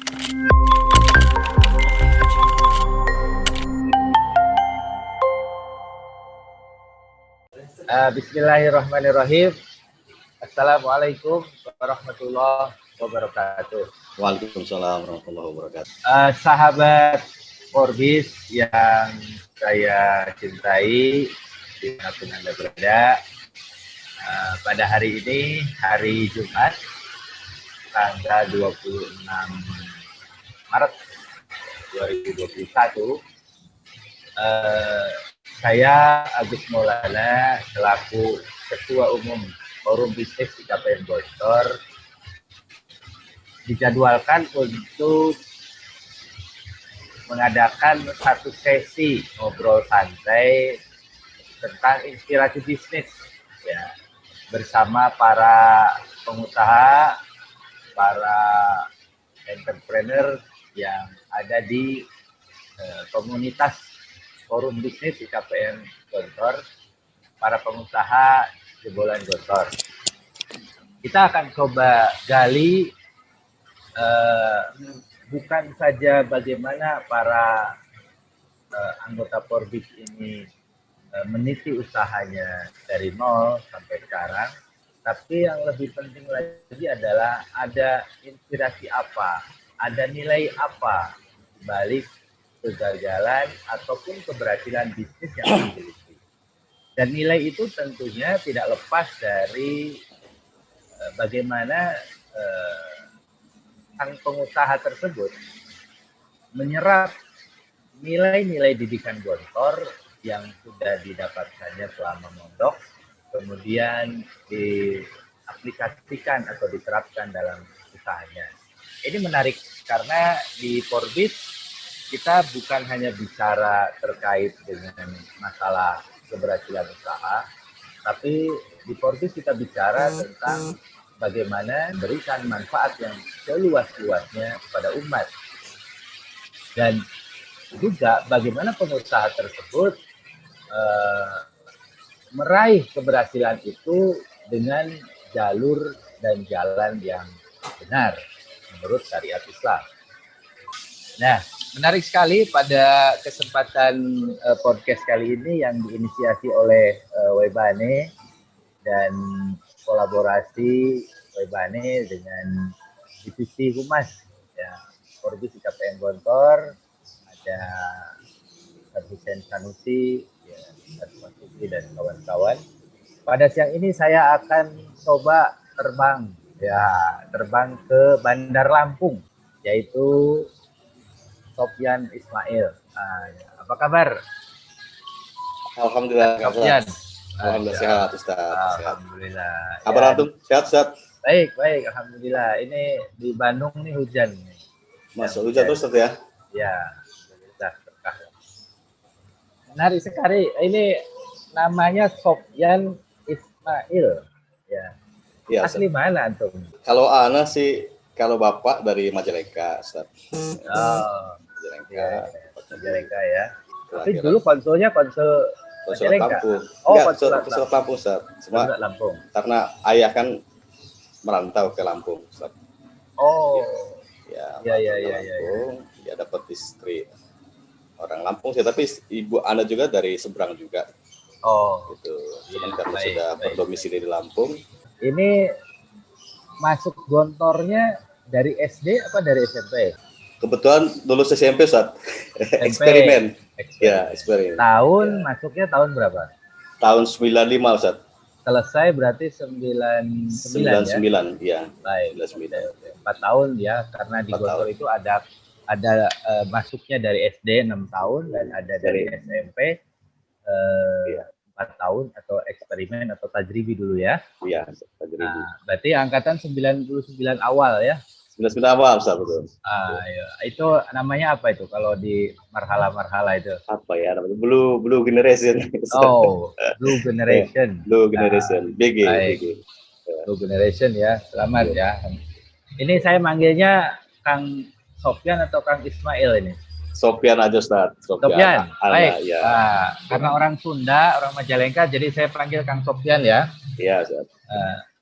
Bismillahirrahmanirrahim. Assalamualaikum warahmatullahi wabarakatuh. Waalaikumsalam warahmatullahi wabarakatuh. Sahabat Forbis yang saya cintai, dimanapun Anda berada, pada hari ini, hari Jumat, tanggal 26 Maret 2021, saya Agus Maulana selaku Ketua Umum Forum Bisnis IKPM Gontor dijadwalkan untuk mengadakan satu sesi ngobrol santai tentang inspirasi bisnis ya, bersama para pengusaha, para entrepreneur yang ada di komunitas Forum Bisnis IKPM Gontor, para pengusaha jebolan Gontor. Kita akan coba gali bukan saja bagaimana para anggota Forbis ini meniti usahanya dari nol sampai sekarang, tapi yang lebih penting lagi adalah ada inspirasi apa, ada nilai apa balik kegagalan ataupun keberhasilan bisnis yang dimiliki. Dan nilai itu tentunya tidak lepas dari bagaimana sang pengusaha tersebut menyerap nilai-nilai didikan Gontor yang sudah didapatkannya selama mondok, kemudian diaplikasikan atau diterapkan dalam usahanya. Ini menarik karena di Forbis kita bukan hanya bicara terkait dengan masalah keberhasilan usaha, tapi di Forbis kita bicara tentang bagaimana memberikan manfaat yang seluas-luasnya kepada umat. Dan juga bagaimana pengusaha tersebut meraih keberhasilan itu dengan jalur dan jalan yang benar menurut syariat Islam. Nah, menarik sekali pada kesempatan podcast kali ini yang diinisiasi oleh Webane dan kolaborasi Webane dengan divisi Humas ya, Forbis IKPM Gontor, ada Hussein Sanusi, ya, dan kawan-kawan. Pada siang ini saya akan coba terbang ke Bandar Lampung, yaitu Sofyan Ismail. Apa kabar? Alhamdulillah, Sofyan. Alhamdulillah sehat, Ustaz. Alhamdulillah. Kabar antum? Sehat. Baik. Alhamdulillah. Ini di Bandung nih hujan. Masuk hujan terus, Ustaz ya? Ya, sudah berkah. Menarik sekali. Ini namanya Sofyan Ismail. Ya. Asli mana antum? Kalau ana sih, kalau bapak dari Majalengka, Ustaz. Majalengka ya. Tapi dulu konsulnya konsul Lampung. Konsul Lampung, Ustaz. Cuma Lampung. Karena ayah kan merantau ke Lampung, Ustaz. Oh. Ya. Lampung, dia dapat istri orang Lampung sih, tapi ibu Anda juga dari seberang juga. Oh. Gitu. Cuman karena sudah berdomisili di Lampung. Ini masuk Gontornya dari SD apa dari SMP? Kebetulan lulus SMP, Ustaz. Eksperimen. Ya, eksperimen. Tahun masuknya tahun berapa? Tahun 95, Ustaz. Selesai berarti 99 ya. Baik. 4 tahun ya, karena di Gontor itu ada masuknya dari SD 6 tahun dan ada dari SMP 4 tahun atau eksperimen atau tajribi dulu ya. Iya, tajribi. Nah, berarti angkatan 99 awal ya. 99 awal, Ustaz, betul. Ya. Itu namanya apa itu kalau di marhala-marhala itu? Apa ya namanya? Blue Generation. Oh, Blue Generation. Blue Generation. BG. Blue Generation ya. Selamat ya. Ini saya manggilnya Kang Sofyan atau Kang Ismail ini? Sofyan aja, Ustaz. Sofyan. Baik. Ya. Karena orang Sunda, orang Majalengka, jadi saya panggil Kang Sofyan ya. Iya, Ustaz.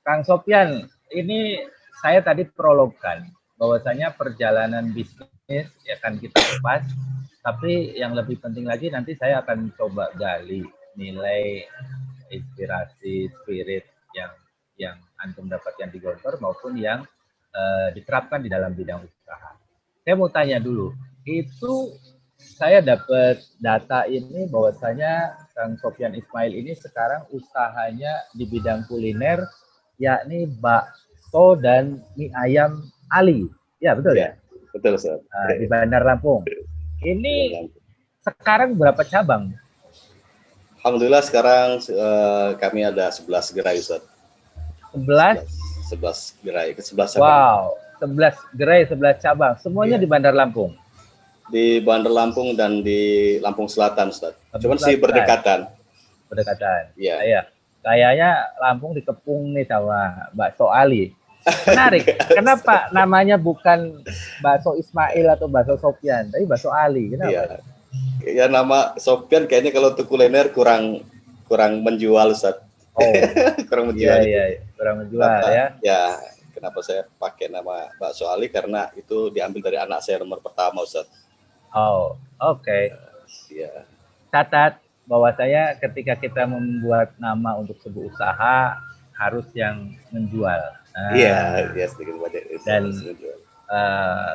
Kang Sofyan, ini saya tadi prologkan. bahwasanya perjalanan bisnis ya kan kita lepas, tapi yang lebih penting lagi nanti saya akan coba gali nilai, inspirasi, spirit yang antum dapatkan di Gontor maupun yang diterapkan di dalam bidang usaha. Saya mau tanya dulu, itu saya dapat data ini bahwasanya Kang Sofyan Ismail ini sekarang usahanya di bidang kuliner, yakni bakso dan mie ayam Ali. Ya betul Ya, ya? betul Ustaz. Di Bandar Lampung. Ini sekarang berapa cabang? Alhamdulillah sekarang kami ada 11 gerai Ustaz. 11? 11 gerai, ke 11 cabang. Wow, 11 gerai, 11 cabang. Semuanya di Bandar Lampung. Di Bandar Lampung dan di Lampung Selatan Ustaz. Cuman sih berdekatan. Berdekatan. Iya. Iya. Kayaknya Lampung dikepung nih sama bakso Ali. Menarik. Kenapa namanya bukan bakso Ismail atau bakso Sofyan, tapi bakso Ali? Kenapa? Iya. Ya nama Sofyan kayaknya kalau untuk kuliner kurang menjual Ustaz. Oh. Kurang menjual. Iya, kurang menjual ya. Ya, kenapa saya pakai nama bakso Ali karena itu diambil dari anak saya nomor pertama Ustaz. Oh, oke. Iya. Catat bahwa saya ketika kita membuat nama untuk sebuah usaha harus yang menjual. Iya, sedikit banyak. Dan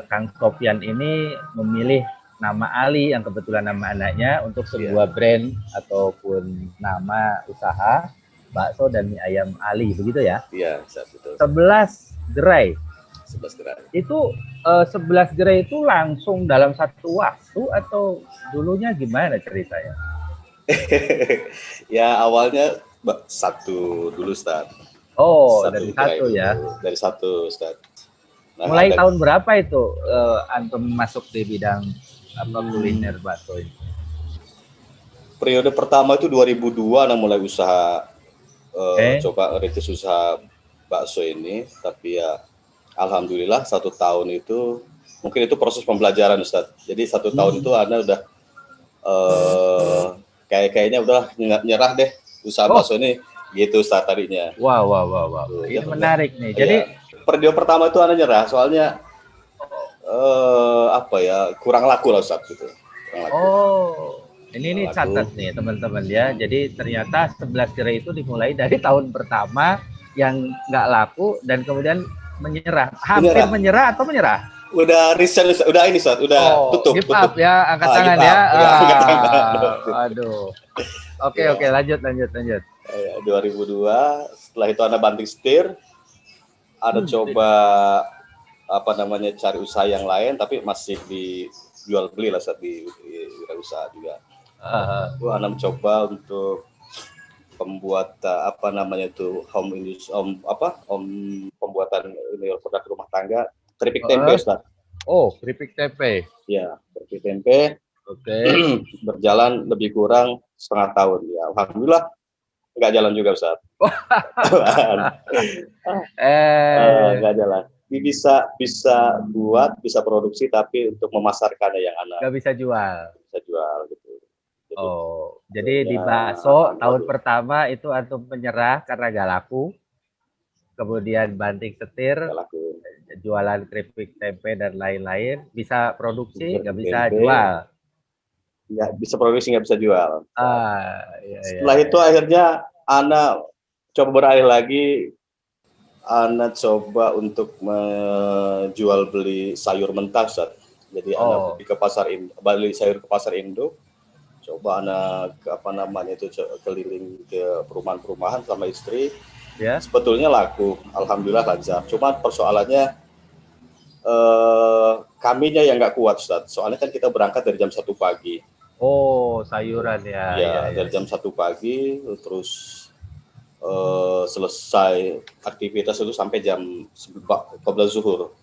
Kang Sofyan ini memilih nama Ali yang kebetulan nama anaknya untuk sebuah brand ataupun nama usaha bakso dan mie ayam Ali, begitu ya? Iya, betul. 11 gerai. 11 gerai. Itu 11 gerai itu langsung dalam satu waktu atau dulunya gimana ceritanya? Ya awalnya satu dulu Ustaz. Oh, dari satu ya. Dari satu Ustaz. Nah, mulai tahun berapa itu antum masuk di bidang kuliner bakso ini? Periode pertama itu 2002 mulai usaha coba rintis usaha bakso ini, tapi ya alhamdulillah 1 tahun itu mungkin itu proses pembelajaran Ustaz. Jadi 1 tahun itu Anda udah kayaknya udah nyerah deh usaha bakso ini gitu Ustaz tadinya. Wow. Ini menarik nih. Jadi periode pertama itu Anda nyerah soalnya kurang laku lah Ustaz gitu. Ini catat nih teman-teman ya. Jadi ternyata 11 gerai itu dimulai dari tahun pertama yang nggak laku dan kemudian menyerah. Hampir menyerah atau menyerah? Udah resign, udah ini Ustaz, udah tutup. Give up ya, angkat tangan ya. Aduh. Oke, lanjut. 2002, setelah itu Anda banting setir, Anda coba cari usaha yang lain, tapi masih dijual beli lah saat di usaha juga. Anda mencoba untuk pembuat pembuatan ini produk rumah tangga, keripik tempe Ustaz. Oh, keripik tempe. Ya, keripik tempe. Oke. Berjalan lebih kurang setengah tahun ya. Alhamdulillah nggak jalan juga Ustaz. Nggak jalan. Bisa produksi tapi untuk memasarkannya yang anak. Nggak bisa jual. Bisa jual gitu. Jadi di bakso tahun pertama itu antum menyerah karena nggak laku. Kemudian banting setir, jualan keripik tempe dan lain-lain, bisa produksi nggak bisa jual. Nggak bisa produksi, nggak bisa jual. Setelah itu akhirnya Ana coba beralih lagi, Ana coba untuk menjual beli sayur mentah Ustaz. Jadi Ana pergi ke beli sayur ke pasar Indo, coba Ana keliling ke perumahan-perumahan sama istri. Ya. Sebetulnya laku, alhamdulillah lancar. Cuma persoalannya kaminya yang nggak kuat Ustaz. Soalnya kan kita berangkat dari jam 1 pagi. Sayuran ya. Dari jam 1 pagi terus selesai aktivitas itu sampai jam 12 zuhur.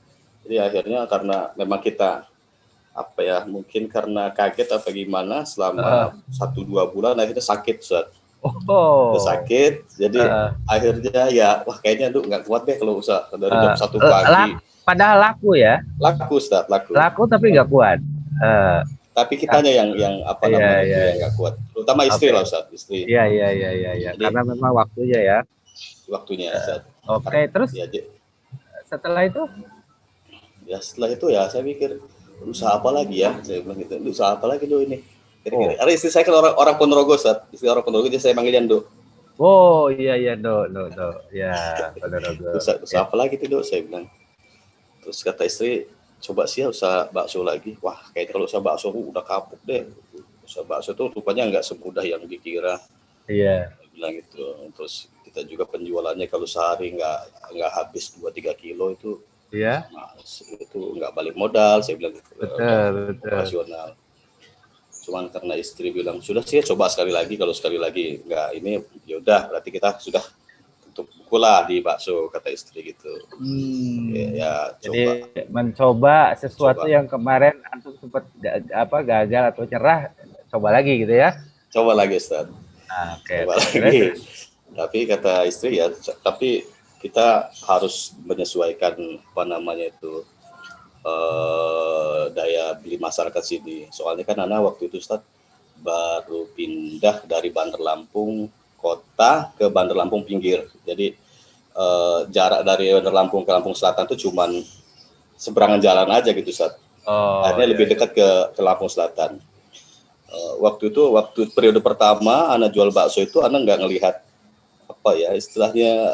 Jadi akhirnya karena memang kita mungkin karena kaget atau gimana selama 1-2 bulan akhirnya sakit Ustaz. Sakit, jadi akhirnya kayaknya nggak kuat deh kalau usaha dari jam 1 pagi. Padahal laku ya? Laku Ustaz, laku. Laku tapi nggak kuat. Tapi kitanya yang nggak kuat, terutama istri lah Ustaz, istri. Iya. Karena memang waktunya ya. Waktunya Ustaz. Terus setelah itu? Ya setelah itu ya saya pikir usaha apa lagi ya, saya bilang gitu, usaha apa lagi do ini. Kira-kira. Karena istri saya kan orang Ponorogo, istri orang Ponorogo, jadi saya panggilnya Do. Oh iya iya Do, ya Ponorogo. Usaha apa lagi tuh Do, saya bilang. Terus kata istri, coba sih ya usaha bakso lagi. Wah, kayaknya kalau usaha bakso udah kapuk deh. Usaha bakso tuh rupanya nggak semudah yang dikira. Iya. Bilang gitu. Terus kita juga penjualannya kalau sehari nggak habis 2-3 kilo itu, Iya. nah, itu nggak balik modal. Saya bilang gitu, Betul. operasional. Cuman karena istri bilang sudah sih coba sekali lagi, kalau sekali lagi nggak ini ya udah berarti kita sudah tutup buku lah di bakso, kata istri gitu. Ya Jadi coba mencoba sesuatu yang kemarin antum sempat gagal atau nyerah, coba lagi gitu ya. Coba lagi Ustaz. Okay. Coba lagi. Tapi kata istri ya, tapi kita harus menyesuaikan apa namanya itu daya beli masyarakat sini. Soalnya kan anak waktu itu Ustaz baru pindah dari Bandar Lampung kota ke Bandar Lampung pinggir. Jadi jarak dari Bandar Lampung ke Lampung Selatan itu cuman seberangan jalan aja gitu Ustaz. Akhirnya lebih dekat ke Lampung Selatan. Waktu periode pertama anak jual bakso itu anak nggak ngelihat apa ya istilahnya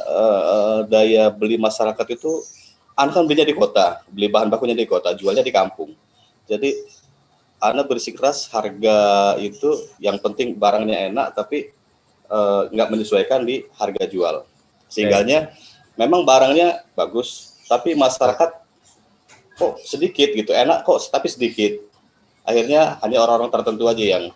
daya beli masyarakat itu. Anak kan belinya di kota, beli bahan bakunya di kota, jualnya di kampung. Jadi anak bersikeras harga itu yang penting barangnya enak, tapi nggak menyesuaikan di harga jual. Sehingganya memang barangnya bagus, tapi masyarakat kok sedikit gitu, enak kok tapi sedikit. Akhirnya hanya orang-orang tertentu aja yang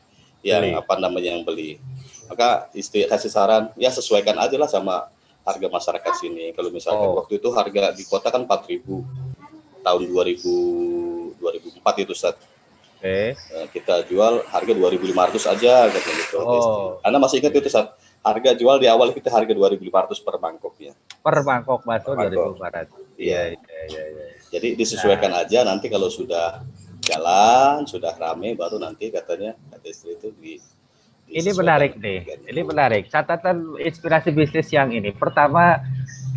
beli. Maka istri kasih saran, ya sesuaikan aja lah sama harga masyarakat sini. Kalau misalkan waktu itu harga di kota kan 4.000 tahun 2004 itu Ustaz. Kita jual harga 2.500 aja gitu. Anda masih ingat itu Ustaz? Harga jual di awal kita harga 2.500 per mangkoknya. Per mangkok bakso 2.400. Iya. Jadi disesuaikan aja, nanti kalau sudah jalan, sudah rame baru nanti kata istri itu ini menarik nih. Ini menarik. Catatan inspirasi bisnis yang ini. Pertama,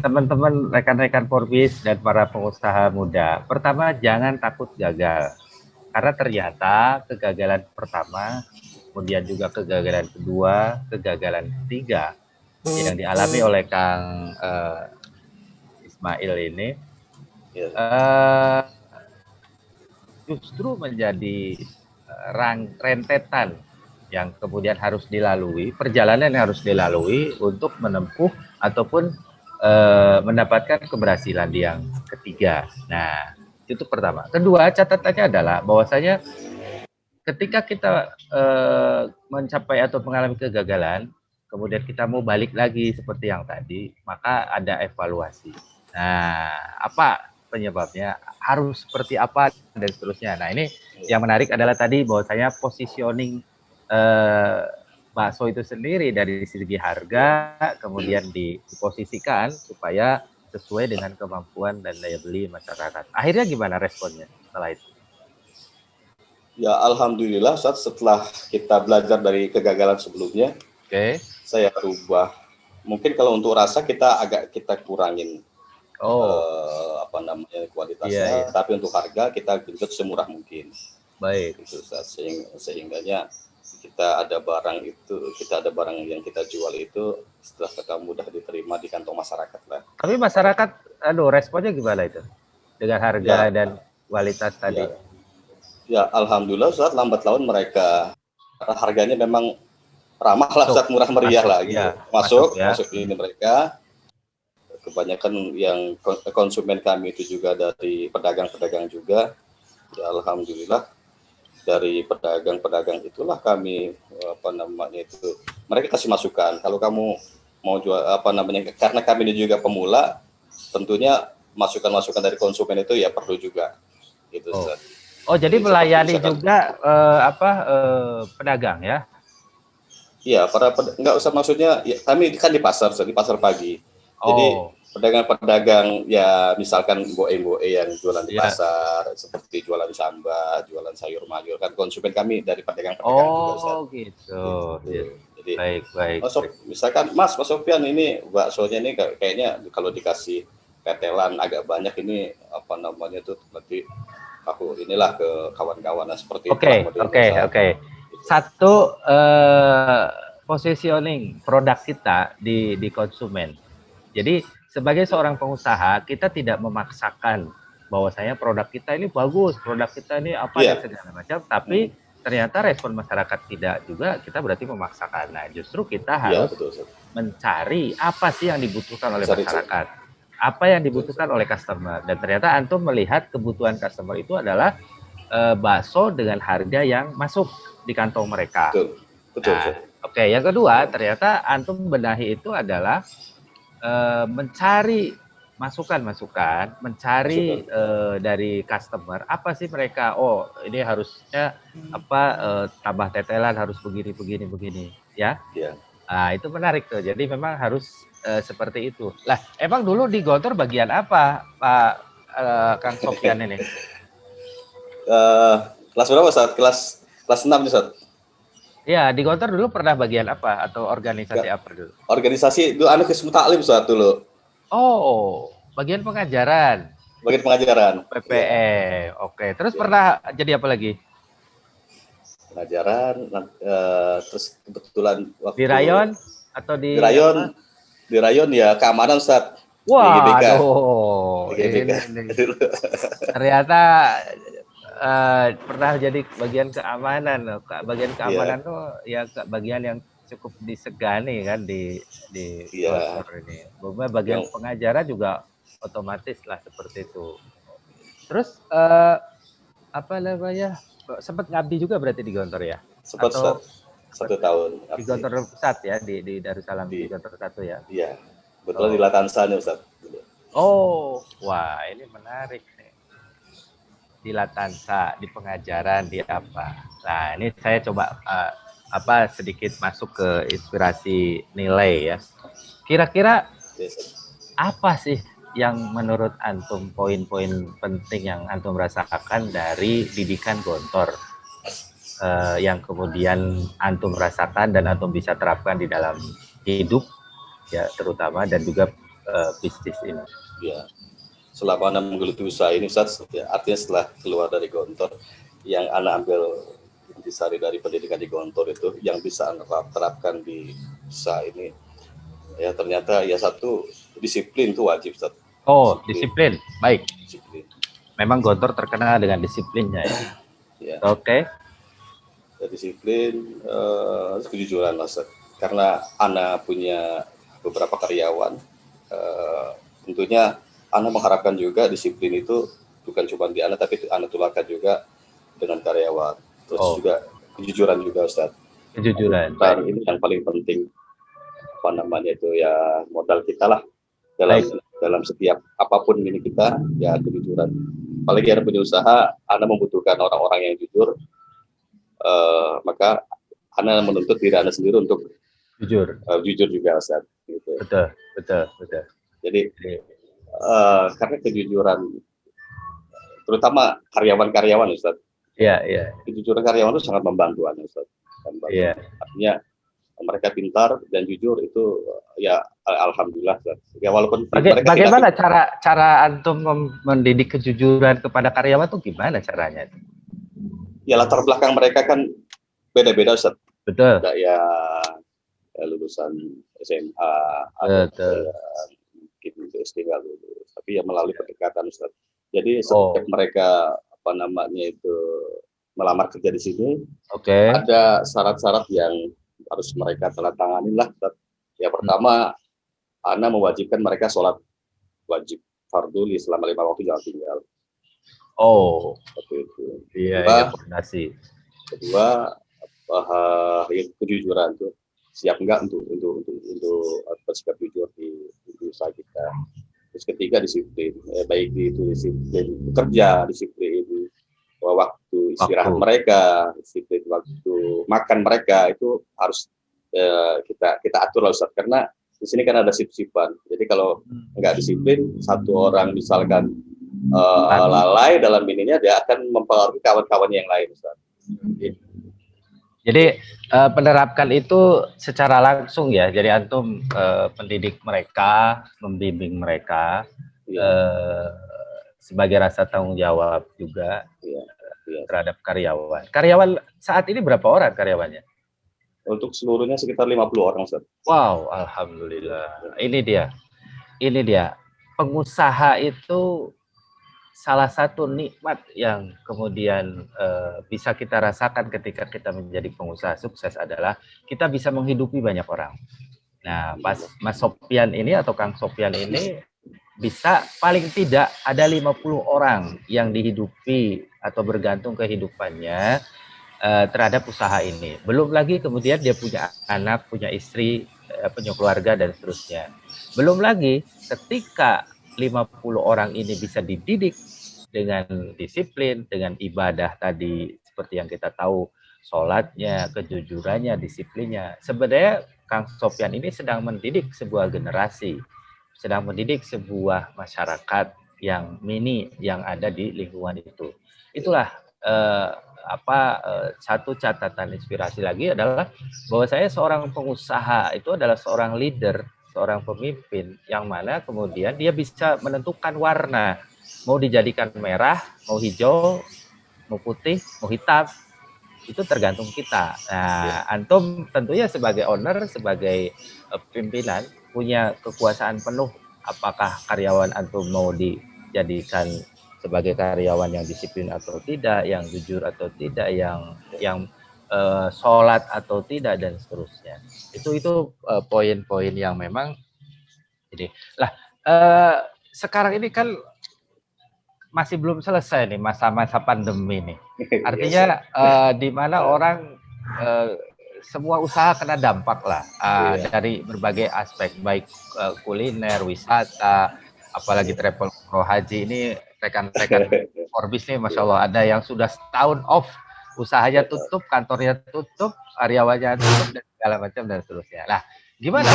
teman-teman rekan-rekan Forbis dan para pengusaha muda. Pertama, jangan takut gagal. Karena ternyata kegagalan pertama, kemudian juga kegagalan kedua, kegagalan ketiga yang dialami oleh Kang Ismail ini justru menjadi rentetan yang kemudian harus dilalui, perjalanan yang harus dilalui untuk menempuh ataupun mendapatkan keberhasilan yang ketiga. Nah, itu pertama. Kedua, catatannya adalah bahwasanya ketika kita mencapai atau mengalami kegagalan, kemudian kita mau balik lagi seperti yang tadi, maka ada evaluasi. Nah, apa penyebabnya? Harus seperti apa dan seterusnya. Nah, ini yang menarik adalah tadi bahwasanya positioning bakso itu sendiri dari segi harga kemudian diposisikan supaya sesuai dengan kemampuan dan daya beli masyarakat. Akhirnya gimana responnya setelah itu? Ya alhamdulillah setelah kita belajar dari kegagalan sebelumnya, saya rubah. Mungkin kalau untuk rasa kita kurangin kualitasnya, tapi untuk harga kita genjot semurah mungkin. Baik. Gitu, sehingganya kita ada barang yang kita jual itu setelah kita mudah diterima di kantong masyarakat lah. Tapi masyarakat, responnya gimana itu dengan harga dan kualitas tadi? Ya alhamdulillah saat lambat laun mereka harganya memang ramah lah, saat murah meriah lah gitu. Masuk ini mereka. Kebanyakan yang konsumen kami itu juga dari pedagang-pedagang juga. Ya alhamdulillah dari pedagang-pedagang itulah kami mereka kasih masukan kalau kamu mau jual karena kami ini juga pemula, tentunya masukan-masukan dari konsumen itu ya perlu juga gitu. Jadi melayani juga pedagang ya? Iya, nggak usah, maksudnya ya, kami kan di pasar pagi. Jadi pedagang-pedagang ya misalkan boe yang jualan di pasar, seperti jualan samba, jualan sayur mayur, kan konsumen kami dari pedagang-pedagang juga Ustaz. Gitu. Jadi baik. Misalkan Mas Sofian ini baksonya ini kayaknya kalau dikasih ketelan agak banyak ini apa namanya tuh berarti aku inilah ke kawan-kawan seperti Oke. Satu, positioning produk kita di konsumen. Jadi sebagai seorang pengusaha, kita tidak memaksakan bahwasanya produk kita ini bagus, produk kita ini apa dan segala macam, tapi ternyata respon masyarakat tidak juga, kita berarti memaksakan. Nah, justru kita harus mencari apa sih yang dibutuhkan oleh masyarakat, apa yang dibutuhkan oleh customer, dan ternyata antum melihat kebutuhan customer itu adalah bakso dengan harga yang masuk di kantong mereka. Betul. Oke, yang kedua ternyata antum benahi itu adalah mencari masukan-masukan, mencari dari customer apa sih mereka. Oh, ini harusnya apa tambah tetelan harus begini ya. Nah, itu menarik tuh. Jadi memang harus seperti itu. Lah, emang dulu di Gontor bagian apa, Pak Kang Sofyan ini? Kelas berapa saat? Kelas 6 nih saat. Ya, di Gontor dulu pernah bagian apa atau organisasi apa dulu? Organisasi dulu anu Hizbut Taklim saat dulu. Oh, bagian pengajaran. Bagian pengajaran. PPE. Oke. Terus pernah jadi apa lagi? Pengajaran, terus kebetulan waktu di rayon atau di rayon, di rayon ya keamanan Ustaz. Wah, ini. Ternyata pernah jadi bagian keamanan. Bagian keamanan tuh ya bagian yang cukup disegani kan di Gontor ini. Bagian pengajaran juga otomatis lah seperti itu. Terus apa namanya? Sempat ngabdi juga berarti di Gontor ya? Sempat atau 1 tahun. Di Gontor Pusat ya, di Darussalam di Gontor 1 ya? Iya, betul di Latansa nih Ustaz. Oh, wah ini menarik nih. Di Latansa, di pengajaran, di apa. Nah ini saya coba sedikit masuk ke inspirasi nilai ya. Kira-kira apa sih yang menurut antum poin-poin penting yang antum rasakan dari didikan Gontor yang kemudian antum rasakan dan antum bisa terapkan di dalam hidup ya terutama dan juga bisnis ini? Ya, selama Anda menggeluti usaha ini Ustaz, ya, artinya setelah keluar dari Gontor yang Anda ambil intisari dari pendidikan di Gontor itu yang bisa Anda terapkan di usaha ini ya ternyata ya satu disiplin itu wajib Ustaz. Oh, disiplin. Baik. Disiplin. Memang Gontor terkenal dengan disiplinnya ya. Ya. Oke. Ya, disiplin, kejujuran lah Ustaz. Karena Anda punya beberapa karyawan, tentunya Anda mengharapkan juga disiplin itu bukan cuma di Anda tapi Anda tularkan juga dengan karyawan. Terus juga kejujuran juga Ustaz. Kejujuran. Dan ini yang paling penting apa namanya itu ya modal kita lah dalam setiap apapun ini kita ya kejujuran. Apalagi Anda punya usaha, Anda membutuhkan orang-orang yang jujur, maka Anda menuntut diri Anda sendiri untuk jujur juga Ustaz. Gitu. Betul. Jadi karena kejujuran terutama karyawan Ustaz. Iya. Kejujuran karyawan itu sangat membantu Anda Ustaz. Iya. Artinya mereka pintar dan jujur itu ya alhamdulillah Ustaz. Ya walaupun bagaimana cara antum mendidik kejujuran kepada karyawan tuh gimana caranya? Ya latar belakang mereka kan beda-beda Ustaz. Betul. Ada ya lulusan SMA, ada mungkin SD nggak lulus, tapi ya melalui pendekatan Ustaz. Jadi setiap mereka apa namanya itu melamar kerja di sini, ada syarat-syarat yang harus mereka tanda tanganin lah. Ya pertama, Anda mewajibkan mereka sholat wajib fardu selama 5 waktu jangan tinggal. Oh, seperti itu. Iya, fondasi. Kedua, kejujuran tuh siap enggak untuk bersikap jujur di usaha kita. Terus ketiga disiplin, baik itu disiplin kerja, disiplin waktu istirahat mereka, disiplin waktu makan mereka itu harus kita atur lah Ustaz, karena di sini kan ada sip-sipan. Jadi kalau nggak disiplin, satu orang misalkan lalai dalam ininya, dia akan mempengaruhi kawan-kawan yang lain Ustaz. Jadi penerapkan itu secara langsung ya. Jadi antum pendidik mereka, membimbing mereka sebagai rasa tanggung jawab juga terhadap karyawan. Karyawan saat ini berapa orang karyawannya? Untuk seluruhnya sekitar 50 orang, Ustaz. Wow, alhamdulillah. Ini dia. Pengusaha itu salah satu nikmat yang kemudian bisa kita rasakan ketika kita menjadi pengusaha sukses adalah kita bisa menghidupi banyak orang. Nah, pas Mas Sopyan ini atau Kang Sopyan ini bisa paling tidak ada 50 orang yang dihidupi atau bergantung kehidupannya terhadap usaha ini. Belum lagi kemudian dia punya anak, punya istri, punya keluarga dan seterusnya. Belum lagi ketika 50 orang ini bisa dididik dengan disiplin, dengan ibadah tadi seperti yang kita tahu, sholatnya, kejujurannya, disiplinnya. Sebenarnya Kang Sopyan ini sedang mendidik sebuah generasi, sedang mendidik sebuah masyarakat yang mini yang ada di lingkungan itu. Itulah satu catatan inspirasi lagi adalah bahwa saya seorang pengusaha itu adalah seorang leader, seorang pemimpin yang mana kemudian dia bisa menentukan warna, mau dijadikan merah, mau hijau, mau putih, mau hitam, itu tergantung kita. Nah, antum tentunya sebagai owner, sebagai pimpinan punya kekuasaan penuh apakah karyawan antum mau dijadikan sebagai karyawan yang disiplin atau tidak, yang jujur atau tidak, yang sholat atau tidak dan seterusnya. Itu poin-poin yang memang jadi lah sekarang ini kan masih belum selesai nih masa-masa pandemi nih. Artinya di mana orang semua usaha kena dampak lah dari berbagai aspek, baik kuliner, wisata, apalagi travel pro haji ini rekan-rekan Forbes nih, masya Allah ada yang sudah setahun off, usahanya tutup, kantornya tutup, karyawannya tutup dan segala macam dan seterusnya. Nah, gimana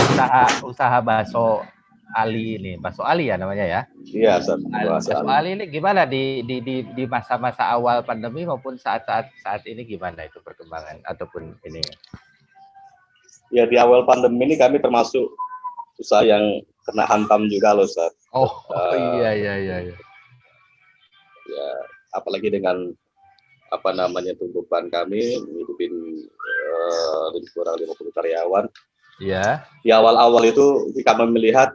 usaha bakso Ali ini, bakso Ali ya namanya ya? Iya, bakso Ali ini gimana di masa-masa awal pandemi maupun saat ini gimana itu perkembangan ataupun ini? Ya di awal pandemi ini kami termasuk usaha yang kena hantam juga loh, Ustaz. Iya. Ya, apalagi dengan beban kami menghidupin lebih kurang 50 karyawan. Iya. Di awal-awal itu kami melihat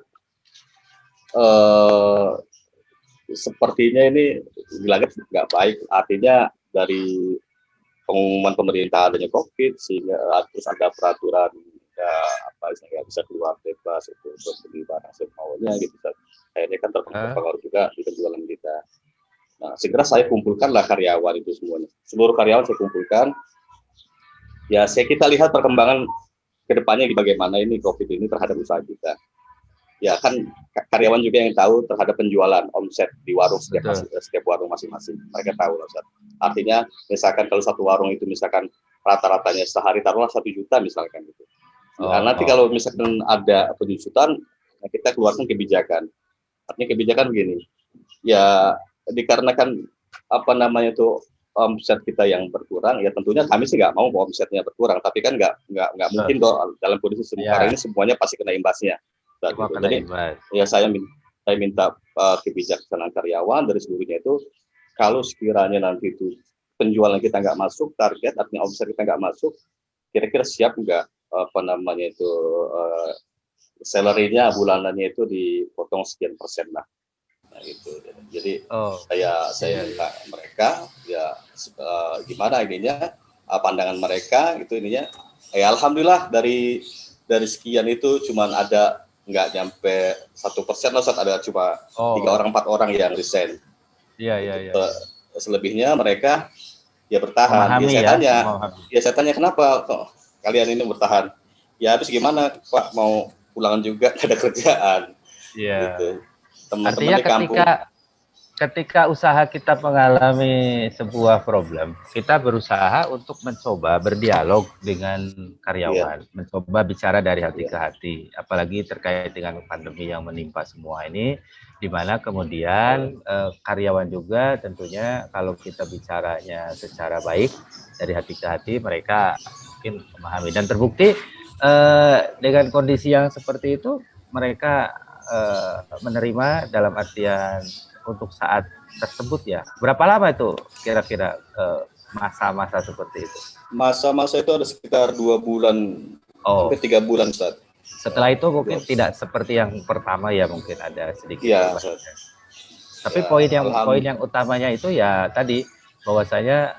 sepertinya ini nggak baik. Artinya dari pengumuman pemerintah adanya COVID sehingga terus ada peraturan nggak bisa keluar bebas untuk beli barang semaunya gitu. Akhirnya kan terpengaruh juga di penjualan kita. Nah, segera saya kumpulkanlah karyawan itu semuanya. Seluruh karyawan saya kumpulkan. Ya, kita lihat perkembangan kedepannya bagaimana ini COVID ini terhadap usaha kita. Ya kan karyawan juga yang tahu terhadap penjualan omset di warung setiap warung masing-masing. Mereka tahu lah, Ustaz. Artinya misalkan kalau satu warung itu misalkan rata-ratanya sehari taruhlah 1 juta misalkan gitu. Nanti kalau misalkan ada penyusutan, kita keluarkan kebijakan. Artinya kebijakan begini. Ya dikarenakan omset kita yang berkurang, ya tentunya kami sih nggak mau omsetnya berkurang, tapi kan nggak mungkin dong dalam kondisi sekarang ini semuanya pasti kena imbasnya. Jadi ya saya minta kebijaksanaan karyawan dari seluruhnya itu, kalau sekiranya nanti itu penjualan kita nggak masuk target, artinya omset kita nggak masuk, kira-kira siap nggak salary-nya bulanannya itu dipotong sekian persen lah. Nah, gitu. Jadi saya minta mereka ya gimana ininya pandangan mereka itu ininya. Ya alhamdulillah dari sekian itu cuman ada nggak nyampe 1% lah, ada cuma 3 orang 4 orang yang resign. Iya. Selebihnya mereka ya bertahan. Saya tanya kenapa kok kalian ini bertahan? Ya habis gimana Pak, mau pulang juga ada kerjaan. Iya. Gitu. Artinya ketika usaha kita mengalami sebuah problem, kita berusaha untuk mencoba berdialog dengan karyawan, mencoba bicara dari hati ke hati, apalagi terkait dengan pandemi yang menimpa semua ini, di mana kemudian karyawan juga tentunya kalau kita bicaranya secara baik dari hati ke hati, mereka mungkin memahami dan terbukti dengan kondisi yang seperti itu mereka menerima dalam artian untuk saat tersebut ya. Berapa lama itu kira-kira masa-masa seperti itu? Masa-masa itu ada sekitar 2 bulan, sampai 3 bulan, Ustaz. Setelah itu mungkin tidak seperti yang pertama ya, mungkin ada sedikit perubahan. Tapi ya, poin yang utamanya itu ya tadi bahwasanya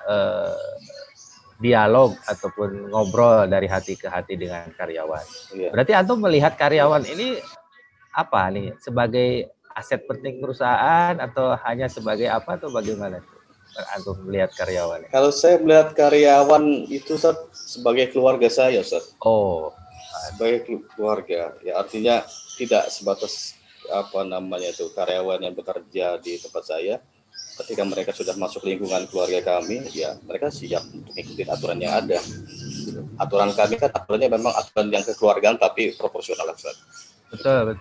dialog ataupun ngobrol dari hati ke hati dengan karyawan. Berarti antum melihat karyawan ini apa nih, sebagai aset penting perusahaan atau hanya sebagai apa, atau bagaimana antum melihat karyawan? Kalau saya melihat karyawan itu, Ustaz, sebagai keluarga saya, Ustaz. Sebagai keluarga, ya artinya tidak sebatas apa namanya itu karyawan yang bekerja di tempat saya. Ketika mereka sudah masuk lingkungan keluarga kami, ya mereka siap untuk ikutin aturan yang ada. Aturan kami kan aturannya memang aturan yang kekeluargaan tapi proporsional, Ustaz. Betul.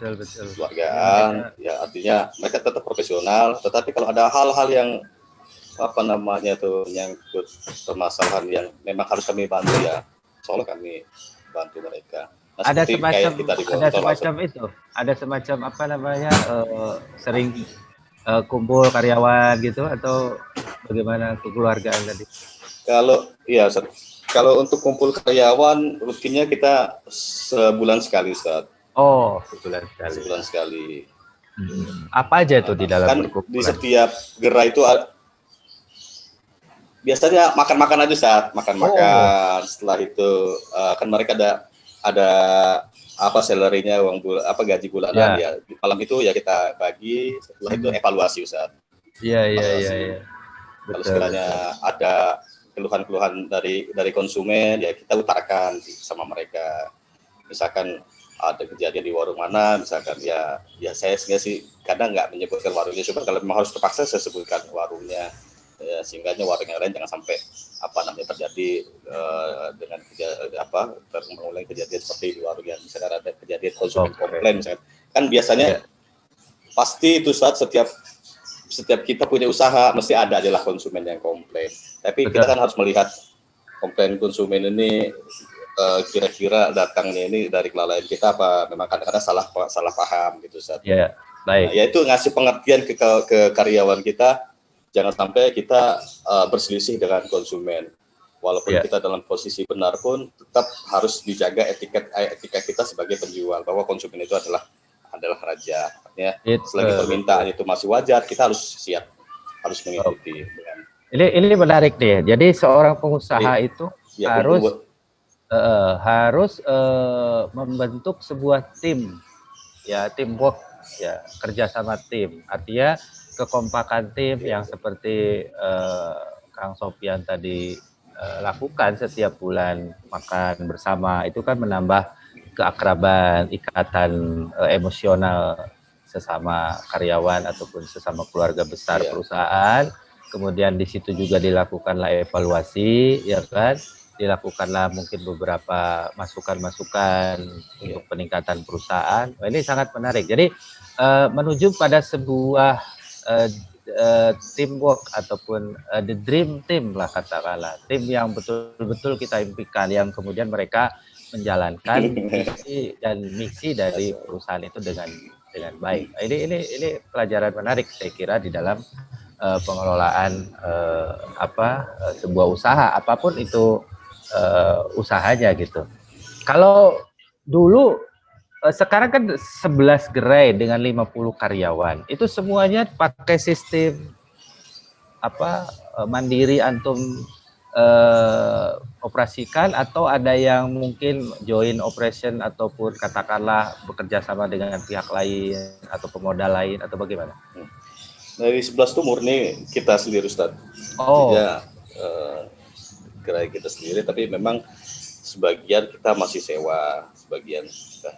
Keluargaan, ya artinya mereka tetap profesional. Tetapi kalau ada hal-hal yang apa namanya tuh menyangkut permasalahan yang memang harus kami bantu, ya soalnya kami bantu mereka. Nah, ada semacam apa namanya, sering kumpul karyawan gitu, atau bagaimana kekeluargaan tadi? Kalau untuk kumpul karyawan rutinnya kita sebulan sekali, Ustaz. Sebulan sekali. Apa aja itu di dalam perkumpulan? Di setiap gerai itu biasanya makan-makan aja, Ustaz. Makan-makan. Setelah itu kan mereka ada apa salary-nya, gaji bulanan ya. Malam itu ya kita bagi, setelah itu evaluasi, Ustaz. Iya. Kalau sekiranya ada keluhan-keluhan dari konsumen, ya kita utarakan sama mereka. Misalkan ada kejadian di warung mana, misalkan ya saya sih kadang nggak menyebutkan warungnya, cuma kalau memang harus terpaksa saya sebutkan warungnya. Ya, sehingga warung yang lain jangan sampai terjadi dengan terulang kejadian seperti di warung yang misalkan ada kejadian konsumen komplain, misalkan. Kan biasanya pasti itu saat setiap kita punya usaha mesti ada adalah konsumen yang komplain. Tapi kita kan harus melihat komplain konsumen ini kira-kira datangnya ini dari kelalaian kita apa memang kadang-kadang salah paham gitu, Ustaz. Baik. Nah, yaitu ngasih pengertian ke karyawan kita. Jangan sampai kita berselisih dengan konsumen. Walaupun kita dalam posisi benar pun tetap harus dijaga etika kita sebagai penjual, bahwa konsumen itu adalah raja. Artinya selagi permintaan itu masih wajar, kita harus siap, harus mengikuti. Ini menarik nih. Jadi seorang pengusaha itu harus membentuk sebuah tim, ya, teamwork, ya, kerjasama tim. Artinya kekompakan tim yang seperti Kang Sofyan tadi lakukan setiap bulan makan bersama, itu kan menambah keakraban, ikatan emosional sesama karyawan ataupun sesama keluarga besar perusahaan. Kemudian di situ juga dilakukanlah evaluasi, ya kan? Dilakukanlah mungkin beberapa masukan-masukan untuk peningkatan perusahaan. Ini sangat menarik. Jadi menuju pada sebuah teamwork ataupun the dream team lah, katakanlah tim yang betul-betul kita impikan, yang kemudian mereka menjalankan visi dan misi dari perusahaan itu dengan baik. Ini pelajaran menarik saya kira di dalam pengelolaan sebuah usaha apapun itu usahanya gitu. Kalau dulu, sekarang kan 11 gerai dengan 50 karyawan. Itu semuanya pakai sistem mandiri antum operasikan, atau ada yang mungkin join operation ataupun katakanlah bekerja sama dengan pihak lain atau pemodal lain, atau bagaimana? Dari 11 itu murni kita sendiri, Ustaz. Ya, gerai kita sendiri, tapi memang sebagian kita masih sewa, sebagian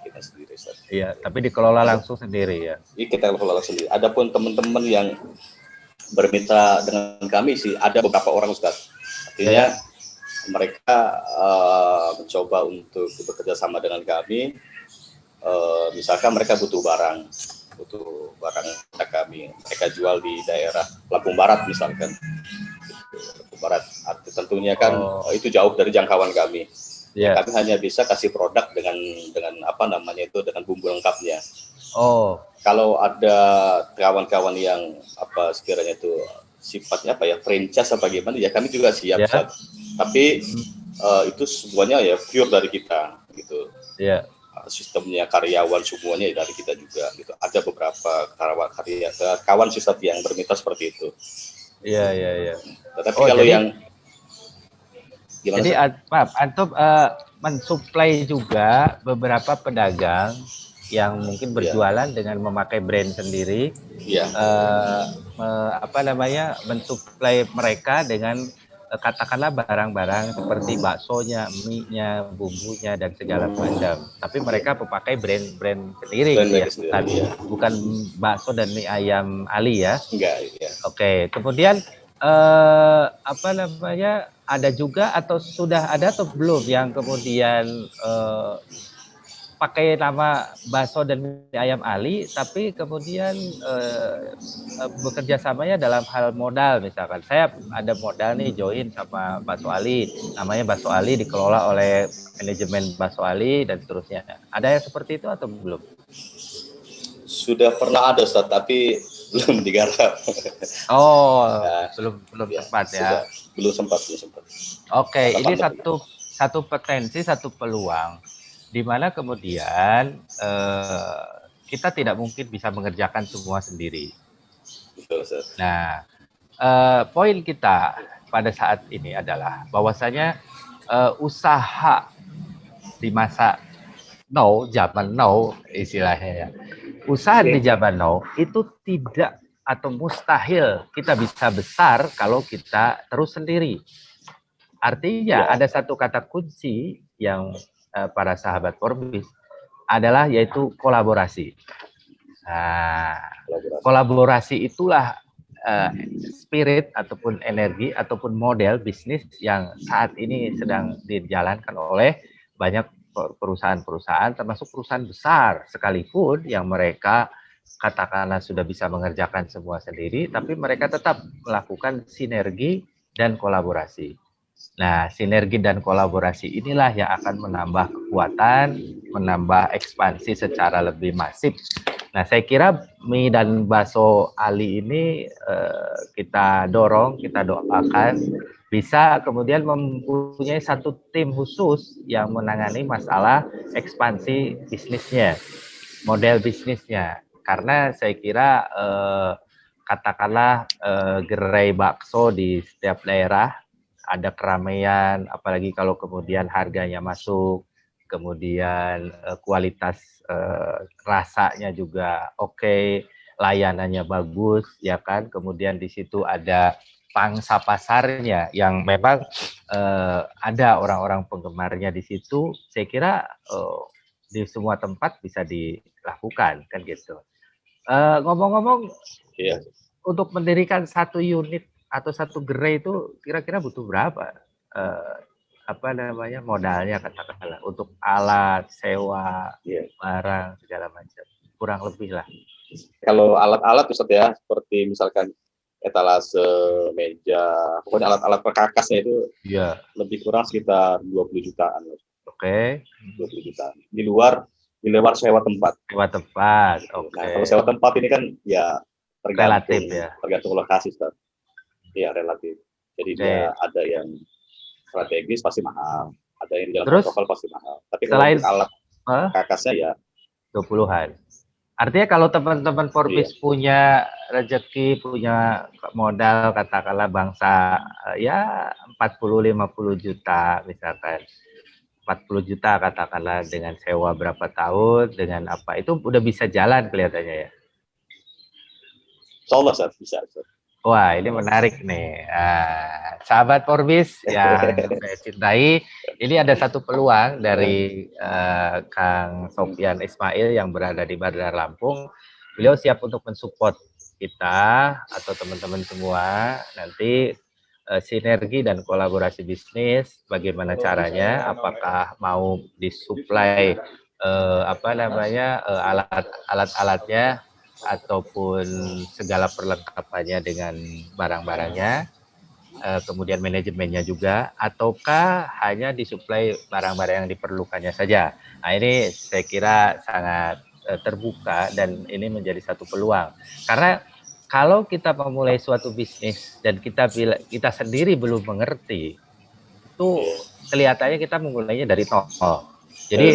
kita sendiri, Ustaz. Iya, tapi dikelola langsung sendiri ya. Iya, kita kelola sendiri. Adapun teman-teman yang bermitra dengan kami sih ada beberapa orang, Ustaz. Artinya mereka mencoba untuk bekerja sama dengan kami. Misalkan mereka butuh barang kami, mereka jual di daerah Lampung Barat misalkan. Lampung Barat, tentunya kan itu jauh dari jangkauan kami. Kami hanya bisa kasih produk dengan dengan bumbu lengkapnya. Oh. Kalau ada kawan-kawan yang apa sekiranya itu sifatnya apa ya, franchise apa gimana, ya kami juga siap. Yeah. Tapi itu semuanya ya pure dari kita gitu. Yeah. Sistemnya karyawan semuanya dari kita juga gitu. Ada beberapa kawan sistem yang berminta seperti itu. Iya, iya, iya. Tapi kalau jadi, yang gimana? Jadi maaf, antum mensuplai juga beberapa pedagang yang mungkin berjualan dengan memakai brand sendiri. Iya. Apa namanya, mensuplai mereka dengan katakanlah barang-barang seperti baksonya, mie-nya, bumbunya dan segala macam. Tapi mereka memakai brand-brand sendiri gitu ya. Bukan bakso dan mie ayam Ali ya. Enggak, ya. Oke, kemudian apa namanya, ada juga atau sudah ada atau belum yang kemudian pakai nama bakso dan mie ayam Ali, tapi kemudian bekerja samanya dalam hal modal. Misalkan saya ada modal nih join sama Bakso Ali, namanya Bakso Ali dikelola oleh manajemen Bakso Ali dan seterusnya. Ada yang seperti itu atau belum? Sudah pernah ada, Ustaz, tapi belum digarap. Oh, ya, belum ya, sempat ya. Sudah, belum sempat. Oke, ini satu potensi, satu peluang di mana kemudian kita tidak mungkin bisa mengerjakan semua sendiri. Betul, Ustaz. Nah, poin kita pada saat ini adalah bahwasanya usaha di masa zaman now istilahnya ya. Usaha di zaman now itu tidak atau mustahil kita bisa besar kalau kita terus sendiri. Artinya ada satu kata kunci yang para sahabat Forbes adalah yaitu kolaborasi. Nah, kolaborasi itulah spirit ataupun energi ataupun model bisnis yang saat ini sedang dijalankan oleh banyak perusahaan-perusahaan, termasuk perusahaan besar sekalipun yang mereka katakanlah sudah bisa mengerjakan semua sendiri, tapi mereka tetap melakukan sinergi dan kolaborasi. Nah, sinergi dan kolaborasi inilah yang akan menambah kekuatan, menambah ekspansi secara lebih masif. Nah, saya kira mie dan bakso Ali ini kita dorong, kita doakan bisa kemudian mempunyai satu tim khusus yang menangani masalah ekspansi bisnisnya, model bisnisnya. Karena saya kira katakanlah gerai bakso di setiap daerah ada keramaian, apalagi kalau kemudian harganya masuk, kemudian kualitas rasanya juga oke, layanannya bagus, ya kan. Kemudian di situ ada pangsa pasarnya yang memang ada orang-orang penggemarnya di situ. Saya kira di semua tempat bisa dilakukan kan gitu. Ngomong-ngomong, untuk mendirikan satu unit atau satu gerai itu kira-kira butuh berapa? Apa namanya, modalnya katakanlah untuk alat, sewa, barang segala macam. Kurang lebih lah. Kalau alat-alat Ustaz ya, seperti misalkan etalase, meja, pokoknya alat-alat perkakasnya itu lebih kurang sekitar 20 jutaan. Oke. 20 jutaan. Di luar sewa tempat. Sewa tempat, oke. Nah, kalau sewa tempat ini kan ya relatif ya. Tergantung lokasi, Ustaz. Iya, relatif. Jadi dia ada yang strategis pasti mahal, ada yang jalan protokol pasti mahal. Tapi kalau alat kakasnya ya 20-an. Artinya kalau teman-teman Forbes punya rezeki, punya modal katakanlah bangsa ya 40-50 juta misalkan. 40 juta katakanlah dengan sewa berapa tahun, dengan apa, itu udah bisa jalan kelihatannya ya. Insya Allah bisa. Wah, ini menarik nih. Sahabat Forbes yang saya cintai, ini ada satu peluang dari Kang Sofyan Ismail yang berada di Bandar Lampung. Beliau siap untuk mensupport kita atau teman-teman semua. Nanti sinergi dan kolaborasi bisnis, bagaimana caranya? Apakah mau disuplai alat-alatnya ataupun segala perlengkapannya dengan barang-barangnya, kemudian manajemennya juga, ataukah hanya disuplai barang-barang yang diperlukannya saja. Nah, ini saya kira sangat terbuka, dan ini menjadi satu peluang. Karena kalau kita memulai suatu bisnis dan kita sendiri belum mengerti, itu kelihatannya kita memulainya dari nol. Jadi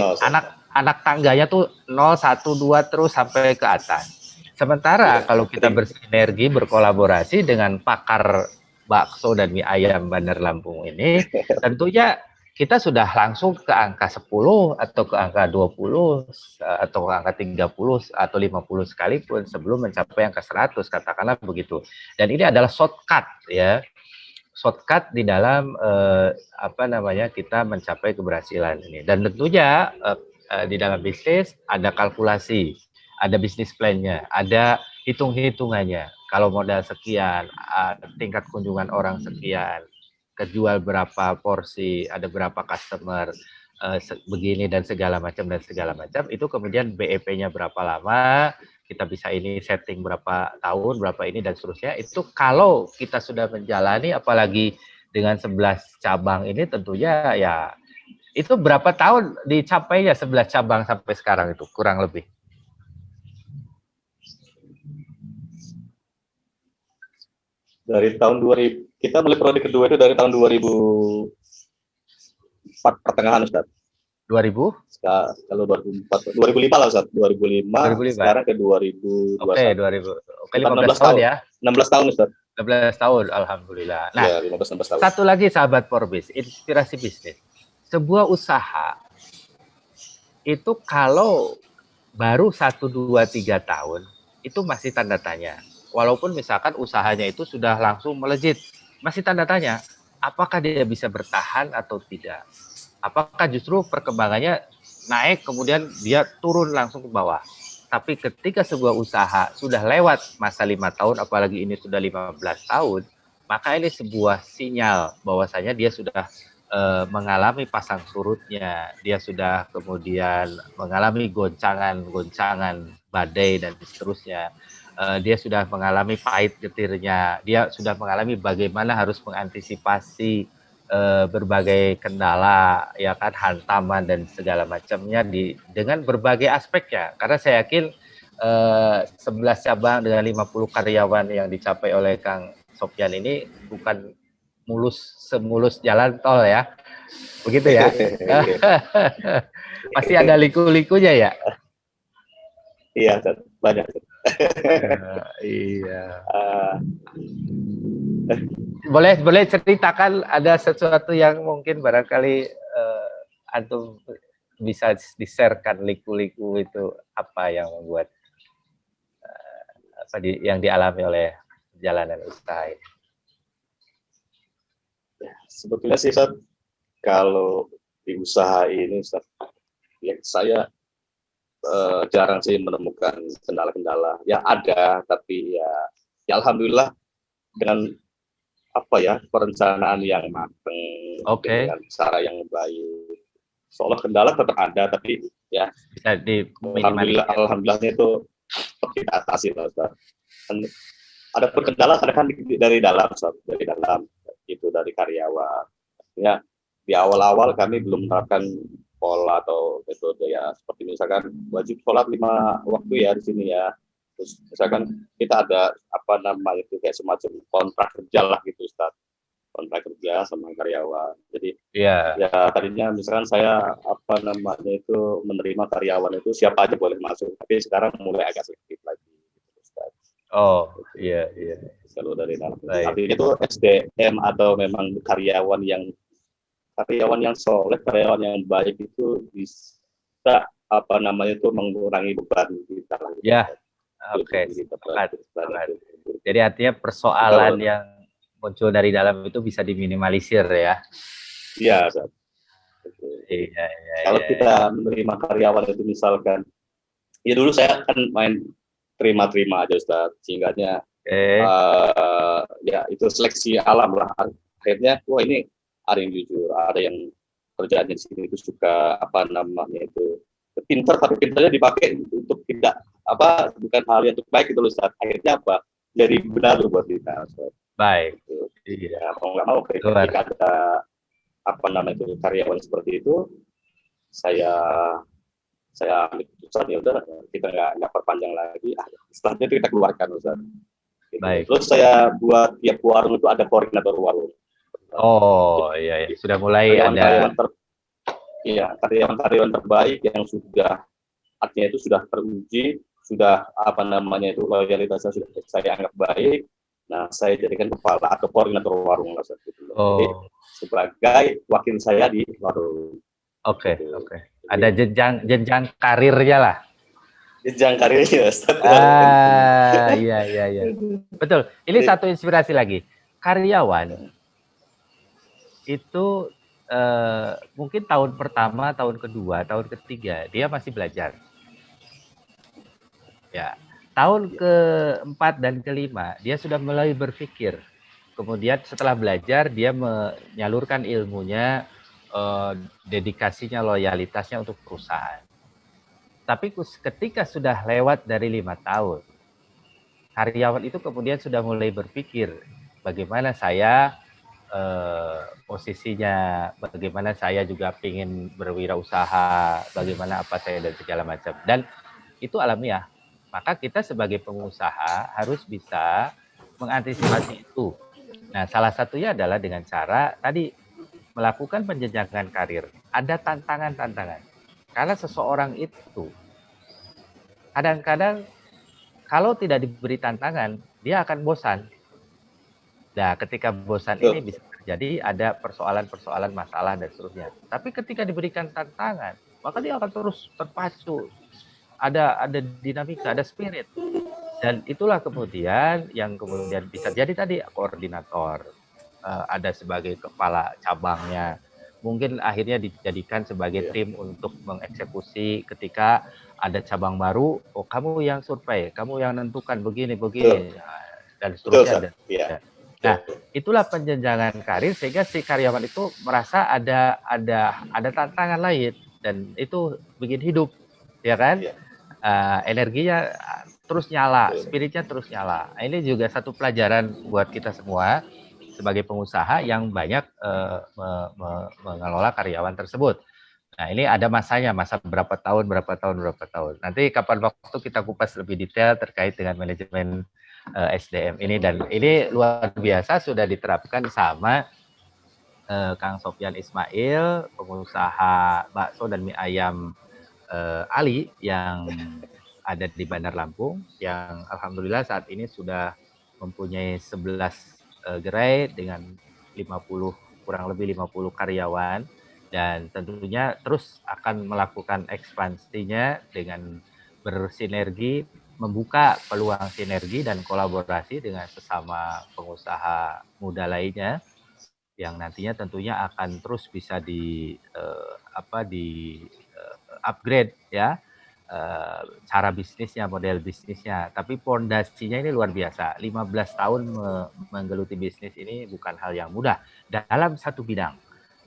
anak tangganya tuh 0, 1, 2 terus sampai ke atas. Sementara kalau kita bersinergi, berkolaborasi dengan pakar bakso dan mie ayam Bandar Lampung ini, tentunya kita sudah langsung ke angka 10 atau ke angka 20 atau ke angka 30 atau 50 sekalipun sebelum mencapai angka 100, katakanlah begitu. Dan ini adalah shortcut ya. Shortcut di dalam kita mencapai keberhasilan ini. Dan tentunya di dalam bisnis ada kalkulasi, ada bisnis plan-nya, ada hitung-hitungannya. Kalau modal sekian, tingkat kunjungan orang sekian, kejual berapa porsi, ada berapa customer, begini dan segala macam, itu kemudian BEP-nya berapa lama, kita bisa ini setting berapa tahun, berapa ini dan seterusnya. Itu kalau kita sudah menjalani, apalagi dengan 11 cabang ini, tentunya ya itu berapa tahun dicapainya 11 cabang sampai sekarang itu kurang lebih. Dari tahun 2000, kita mulai periode kedua itu dari tahun 2004 pertengahan, Ustaz. 2000? Kalau 2004, 2005 lah, Ustaz. 2005, sekarang ke 2021. Oke, 2000. Oke, 15 tahun ya. 16 tahun, Ustaz. 16 tahun, alhamdulillah. Nah, ya, 16 tahun. Satu lagi sahabat Forbis, inspirasi bisnis. Sebuah usaha itu kalau baru 1, 2, 3 tahun, itu masih tanda tanya. Walaupun misalkan usahanya itu sudah langsung melejit, masih tanda tanya, apakah dia bisa bertahan atau tidak. Apakah justru perkembangannya naik kemudian dia turun langsung ke bawah. Tapi ketika sebuah usaha sudah lewat masa 5 tahun, apalagi ini sudah 15 tahun, maka ini sebuah sinyal bahwasanya dia sudah mengalami pasang surutnya, dia sudah kemudian mengalami goncangan badai dan seterusnya. Dia sudah mengalami pahit getirnya, dia sudah mengalami bagaimana harus mengantisipasi berbagai kendala, ya kan, hantaman dan segala macamnya dengan berbagai aspeknya. Karena saya yakin 11 cabang dengan 50 karyawan yang dicapai oleh Kang Sofyan ini bukan semulus jalan tol ya, begitu ya. Pasti ada liku-likunya ya. Iya, banyak. Iya. Boleh ceritakan ada sesuatu yang mungkin barangkali antum bisa di-sharekan, liku-liku itu apa yang membuat yang dialami oleh jalanan usaha ini? Ya, sebetulnya sih, Ustaz, kalau di usaha ini, Ustaz, ya saya jarang sih menemukan kendala-kendala. Ya ada, tapi ya alhamdulillah dengan perencanaan yang matang, dengan cara yang baik. Seolah kendala tetap ada, tapi ya bisa alhamdulillahnya itu kita atasi, Ustaz. Ada kendala kadang dari dalam, Ustaz, dari karyawan. Ya, di awal-awal kami belum menerapkan pola atau metode ya, seperti misalkan wajib sholat 5 waktu ya di sini ya. Terus misalkan kita ada itu kayak semacam kontrak kerja lah gitu, Ustaz. Kontrak kerja sama karyawan. Jadi ya tadinya misalkan saya itu menerima karyawan itu siapa aja boleh masuk, tapi sekarang mulai agak selektif lagi gitu, Ustaz. Oh, iya. Kalau dari dalam artinya itu SDM atau memang karyawan yang soleh, karyawan yang baik itu bisa mengurangi beban kita lah. Ya, oke. Jadi artinya persoalan yang muncul dari dalam itu bisa diminimalisir ya. Iya. Iya. Kalau kita menerima karyawan itu misalkan, ya dulu saya kan main terima-terima aja, Ustaz, sehingga ya itu seleksi alam lah. Akhirnya ini ada yang jujur, ada yang kerjanya di sini itu suka itu pintar, tapi pintarnya dipakai untuk tidak bukan hal yang baik itu, Ustaz. Akhirnya jadi benar buat kita, Ustaz. Baik. Iya, mau nggak mau ketika ada karyawan seperti itu, saya saya ambil keputusan, ya udah kita nggak perpanjang lagi. Setelahnya itu kita keluarkan, Ustaz. Gitu. Terus saya buat tiap warung itu ada koordinator warung. Oh iya, sudah mulai ada. Karyawan terbaik yang sudah, artinya itu sudah teruji, sudah loyalitasnya sudah saya anggap baik. Nah, saya jadikan kepala atau koordinator warung lah gitu. Jadi sebagai wakil saya di warung. Oke. Ada jenjang karirnya lah. Jenjang karirnya, Ustaz. Iya. Betul. Ini satu inspirasi lagi. Karyawan itu mungkin tahun pertama, tahun kedua, tahun ketiga dia masih belajar. Ya. Tahun keempat dan kelima dia sudah mulai berpikir. Kemudian setelah belajar dia menyalurkan ilmunya, dedikasinya, loyalitasnya untuk perusahaan. Tapi ketika sudah lewat dari 5 tahun, karyawan itu kemudian sudah mulai berpikir bagaimana saya posisinya, bagaimana saya juga ingin berwirausaha, bagaimana apa saya dan segala macam. Dan itu alamiah. Maka kita sebagai pengusaha harus bisa mengantisipasi itu. Nah, salah satunya adalah dengan cara tadi melakukan penjenjangan karir. Ada tantangan-tantangan. Karena seseorang itu kadang-kadang kalau tidak diberi tantangan, dia akan bosan. Nah, ketika bosan ini bisa terjadi ada persoalan-persoalan, masalah dan seterusnya. Tapi ketika diberikan tantangan, maka dia akan terus terpacu. Ada dinamika, ada spirit. Dan itulah kemudian yang kemudian bisa jadi tadi koordinator, ada sebagai kepala cabangnya. Mungkin akhirnya dijadikan sebagai tim untuk mengeksekusi ketika ada cabang baru, kamu yang survei, kamu yang menentukan begini, dan seterusnya. Nah, itulah penjenjangan karir sehingga si karyawan itu merasa ada tantangan lain dan itu bikin hidup, ya kan? Energinya terus nyala, spiritnya terus nyala. Ini juga satu pelajaran buat kita semua sebagai pengusaha yang banyak mengelola karyawan tersebut. Nah, ini ada masanya, masa berapa tahun. Nanti kapan waktu kita kupas lebih detail terkait dengan manajemen SDM ini, dan ini luar biasa sudah diterapkan sama Kang Sofyan Ismail, pengusaha bakso dan mie ayam Ali yang ada di Bandar Lampung, yang alhamdulillah saat ini sudah mempunyai 11 gerai dengan kurang lebih 50 karyawan, dan tentunya terus akan melakukan ekspansinya dengan bersinergi, membuka peluang sinergi dan kolaborasi dengan sesama pengusaha muda lainnya yang nantinya tentunya akan terus bisa upgrade ya cara bisnisnya, model bisnisnya. Tapi fondasinya ini luar biasa. 15 tahun menggeluti bisnis ini bukan hal yang mudah dalam satu bidang.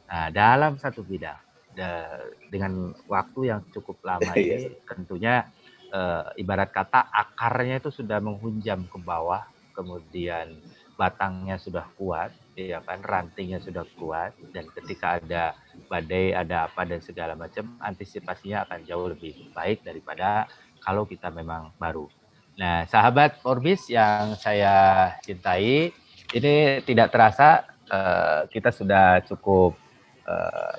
Nah, dalam satu bidang dengan waktu yang cukup lama ini tentunya ibarat kata akarnya itu sudah menghunjam ke bawah, kemudian batangnya sudah kuat, ya kan, rantingnya sudah kuat, dan ketika ada badai, ada apa dan segala macam, antisipasinya akan jauh lebih baik daripada kalau kita memang baru. Nah, sahabat Forbis yang saya cintai, ini tidak terasa kita sudah cukup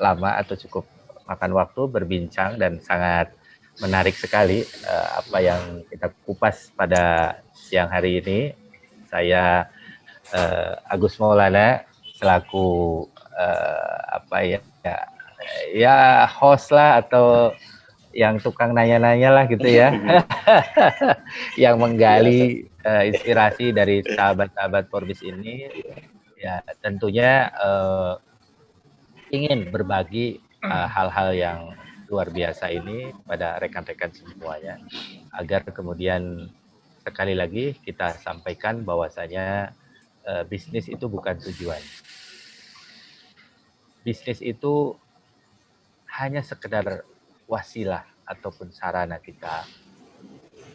lama atau cukup makan waktu berbincang dan sangat menarik sekali apa yang kita kupas pada siang hari ini. Saya Agus Maulana selaku host lah atau yang tukang nanya-nanya lah gitu ya, yang menggali inspirasi dari sahabat-sahabat Forbis ini, ya tentunya ingin berbagi hal-hal yang luar biasa ini pada rekan-rekan semuanya, agar kemudian sekali lagi kita sampaikan bahwasanya bisnis itu bukan tujuan. Bisnis itu hanya sekedar wasilah ataupun sarana kita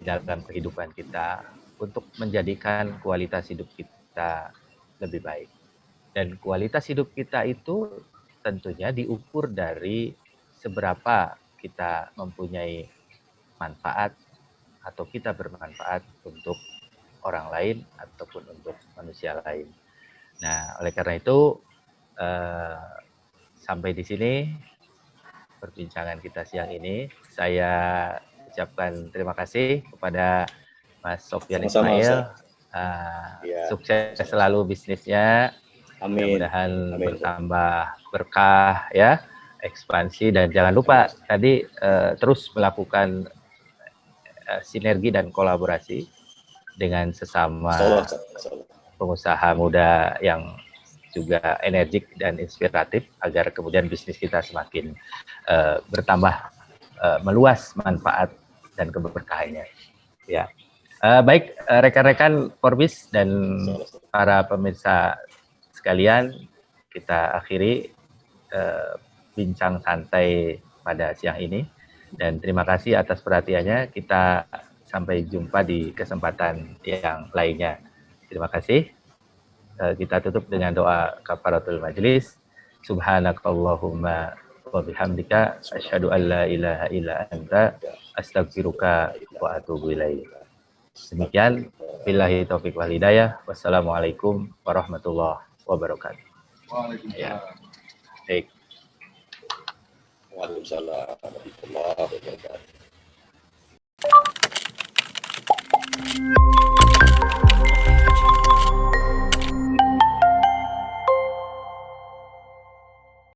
dalam kehidupan kita untuk menjadikan kualitas hidup kita lebih baik. Dan kualitas hidup kita itu tentunya diukur dari seberapa kita mempunyai manfaat atau kita bermanfaat untuk orang lain ataupun untuk manusia lain. Nah, oleh karena itu sampai di sini perbincangan kita siang ini. Saya ucapkan terima kasih kepada Mas Sofyan Ismail. Sukses selalu bisnisnya. Mudah-mudahan bertambah berkah ya, ekspansi, dan jangan lupa tadi terus melakukan sinergi dan kolaborasi dengan sesama pengusaha muda yang juga energik dan inspiratif agar kemudian bisnis kita semakin bertambah meluas manfaat dan keberkahannya. Ya, baik rekan-rekan Forbis dan para pemirsa sekalian, kita akhiri bincang santai pada siang ini. Dan terima kasih atas perhatiannya. Kita sampai jumpa di kesempatan yang lainnya. Terima kasih. Kita tutup dengan doa kafaratul majlis. Subhanakallahumma wa bihamdika asyhadu an la ilaha illa anta astaghfiruka wa atubu ilaik. Demikian, billahi taufik wal hidayah. Wassalamualaikum warahmatullahi wabarakatuh. Waalaikumsalam. Baik. Waalaikumsalam warahmatullahi wabarakatuh.